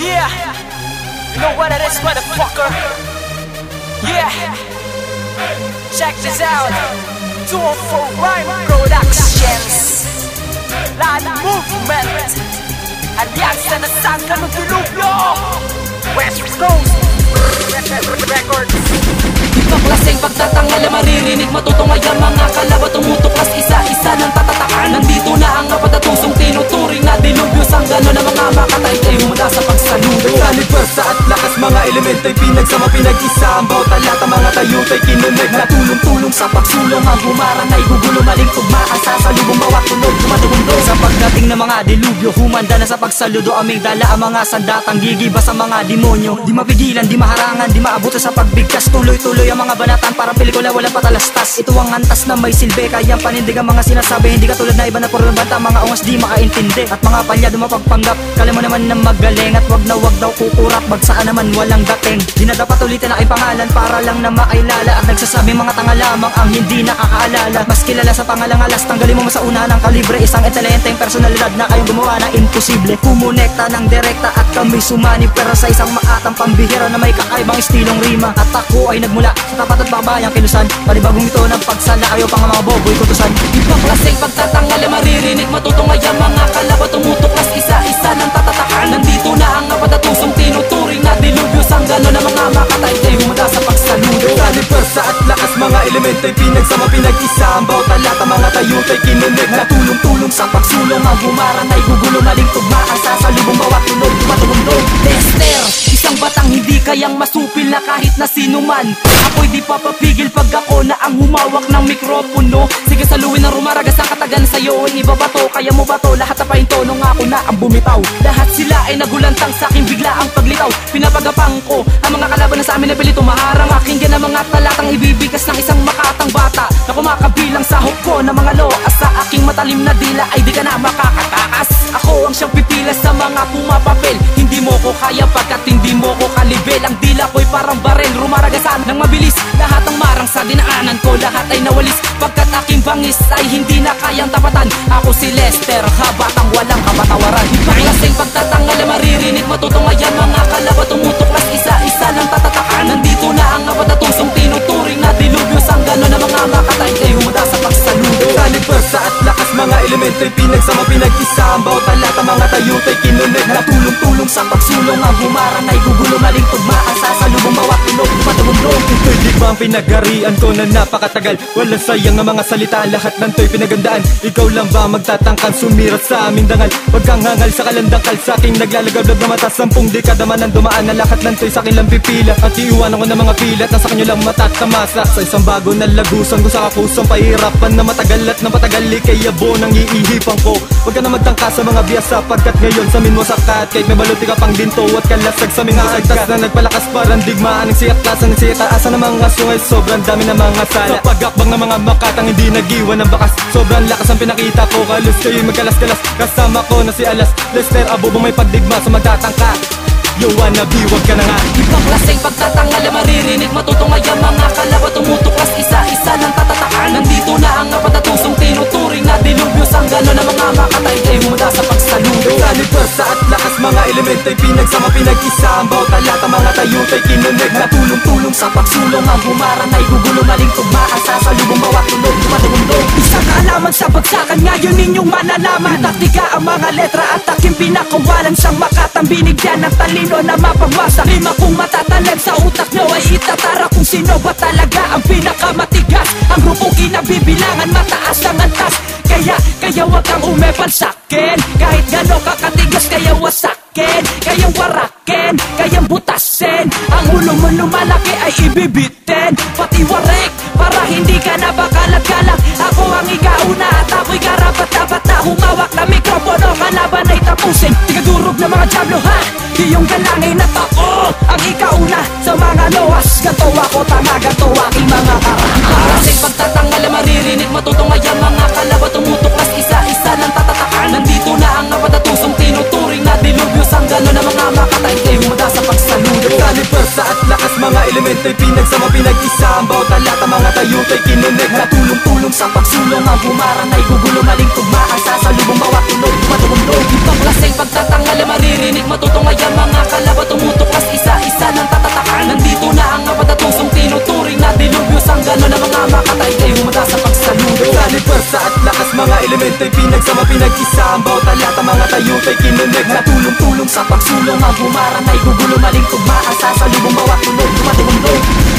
Yeah, you know what it is, motherfucker. Yeah, check this out. 204 Rhyme Productions, Land Movement, Alianza na Sangka ng Dilubyo, West Coast Records. Ibang klaseng pagtatangal na maririnig, matutungay ang mga kalabat, tumutuklas isa-isa ng tatatakan. Nandito na ang kapatatusong tinuturing na dilubyo, sanggano na mga makatay-tay mula sa pagsaludo. Kalibersa at lakas, mga elemento'y pinagsama, pinag-isa ang bawat talata, mga tayutay kinuneg na tulong-tulong sa pagsulong. Ang humaran ay gugulo, maling tugmaan, sasalubong bawat tunog, tumatugundong. Sa pagdating ng mga dilubyo, humanda na sa pagsaludo, aming dala ang mga sandatang gigiba sa mga demonyo. Di mapigilan, di maharangan, di maabot sa pagbigkas, tuloy-tuloy ang mga banatan, parang pelikula walang patalastas. Ito ang antas na may silbi, kayang panindig ang mga sinasabi, hindi katulad na iba na puro banta, mga ungas di makaintindi. At mga palyado mapagpanggap, kala mo naman na magaling, at wag daw kukurap, bagsaan naman walang dating. Di na dapat ulitin ang pangalan para lang na makilala, at nagsasabing mga tanga lamang ang hindi nakakaalala. Mas kilala sa pangalang-alas, tanggalin mo sa una ng kalibre, isang intelenteng personalidad na kayong gumawa na imposible. Kumonekta ng direkta at kami sumani, pero sa isang maatang pambihira na may kakaibang estilong rima. At ako ay nagmula sa tapat at babayang kilusan, panibagong ito ng pagsala, ayaw pa nga mga boboy kutusan. Ibang klaseng pagtatangal na maririnig, matutungay ang mga kalabat, tumutuklas isa-isa ng tatatakan. Nandito na ang kapatatusong tinuturing na dilubyo, sanggano na mga makatay-tay mula sa pagsaludo. Kalibersa at lakas, mga elemento'y pinagsama, pinag-isa ang bawat talata, mga tayutay kinuneg na tulong-tulong sa pagsulong. Ang humaran ay gugulo, maling tugmaan, sasalubong bawat tunog, tumatugundong. Lester, isang batang hindi kayang masupil na kahit na sino man. Ako'y di papapigil pag ako na ang humawak ng mikropono. Sige, saluhin ang rumaragas ang katagan sa'yo. Iba ba to? Kaya mo ba to? Lahat na pahinto nung ako na ang bumitaw. Lahat sila ay nagulantang sa'king bigla ang paglitaw. Pinapagapang ko ang mga kalaban na sa amin na pilito maharang. Pakinggan ang mga talatang ibibigas ng isang makatang bata na kumakabilang sa ko na mga loas sa aking matalim na dila, ay di ka na makakatakas. Ako ang siyang pipilas sa mga pumapapel. Hindi mo ko kaya pagkat hindi mo ko kalibel. Ang dila ko'y parang barel, rumaragasan ng mabilis. Lahat ng marang sa dinaanan ko, lahat ay nawalis, pagkat aking bangis ay hindi na kayang tapatan. Ako si Lester, habatang walang kapatawaran. Ibang klaseng pagtatangal na maririnig, matutungay ang mga kalabat, tumutuklas isa-isa ng tatatakan. Nandito na ang kapatatusong tinuturing na dilubyo, sanggano na mga makatay-tay mula sa pagsaludo. Kalibersa at lakas, mga elemento'y pinagsama, pinag-isa ang bawat talata, mga tayutay kinuneg na tulong-tulong sa pagsulong. Ang humaran ay gugulo, maling tugmaan, sasalubong bawat tunog, tumatugundong. Ito'y di ba ang pinagarian ko na napakatagal, walang sayang ang mga salita, lahat nanto'y pinagandaan. Ikaw lang ba magtatangkang sumirat sa aming dangal? Huwag kang hangal sa kalandangkal, sa'king naglalagablag na mata. 10 dekada man ang dumaan, na lahat nanto'y sa'kin lang pipila. At iiwanan ko ng mga pilat na sa kanyo lang matatamasa. Sa isang bago na lagusan ko sa kakusang pahirapan na matagal at na matagal, kaya bonang iihipan ko. Huwag ka na magtangka sa mga biyasa, pagkat ngayon sa min mo sakat. Kahit may baluti ka pang dinto at kalasag sa mga agtas na nagpalakas, parang digmaan ng siyak klasan ng siyak taasan ng mga sungay. Sobrang dami ng mga sala, pag-akbang ng mga makatang hindi nag-iwan ng bakas. Sobrang lakas ang pinakita ko, kalos kayo'y magkalas-kalas. Kasama ko na si Alas, Lester, abubong may pagdigma sa magtatangka. Yo wannabe, wag ka na nga. Ibang klaseng pagtatangal na maririnig, matutungay ang mga kalabat, tumutuklas isa-isa ng tatatakan. Nandito na ang kapatatusong tinuturing na dilubyo, sanggano na mga makatay-tay mula sa pagsaludo. Kalibersa at lakas, mga elemento'y pinagsama, pinag-isa ang bawat talata, mga tayutay kinuneg na tulong-tulong sa pagsulong. Ang humaran ay gugulo, maling tugmaan, sasalubong bawat tunog, tumatugundong. Isang kaalaman sa bagsakan, ngayon ninyong malalaman. Taktika ang mga letra at aking pinakawalan, siyang makatang binigyan ng talino na mapagwasak. Lima kung matatalag sa utak nyo ay itatara kung sino ba talaga ang pinakamatigas. Ang grupong kinabibilangan, mataas ang antas. Kaya wag kang umepal sa'kin, kahit gano'n kakatigas, kaya wasakin, kayang warakin, kayang butasin. Ang ulo mo lumalaki ay ibibitin, pati warek, para hindi ka na bakalat-kalat. Ako ang ikauna at ako'y karapat-dapat na humawak na mikropono, kalaban ay tapusin. Tigadurog na mga jablo ha, iyong galangin na tao ang ikauna sa mga loas. Ganto ako, tanga, ganto aking mga karangkas. Kasing pagtatangal na maririnig, matutungay ang mga kalabat, tumutuklas isa-isa ng tatatakan. Nandito na ang kapatatusong tinuturing na dilubyo, sanggano na mga makatay-tay mula sa pagsaludo. Kalibersa at lakas, mga elemento'y pinagsama, pinag-isa ang bawat talata, mga tayutay kinuneg na tulong-tulong sa pagsulong. Ang humaran ay gugulo, maling tugmaan, sasalubong bawat tunog, tumatugundong. Ibang klaseng pagtatangal na maririnig, matutungay ang mga kalabat, elemento'y pinagsama pinag-isa, ang bawat talata mga tayutay kinuneg na tulong-tulong sa pagsulong. Ang humarang ay gugulo maling tugmaan, sasalubong bawat tunog, tumatugundog.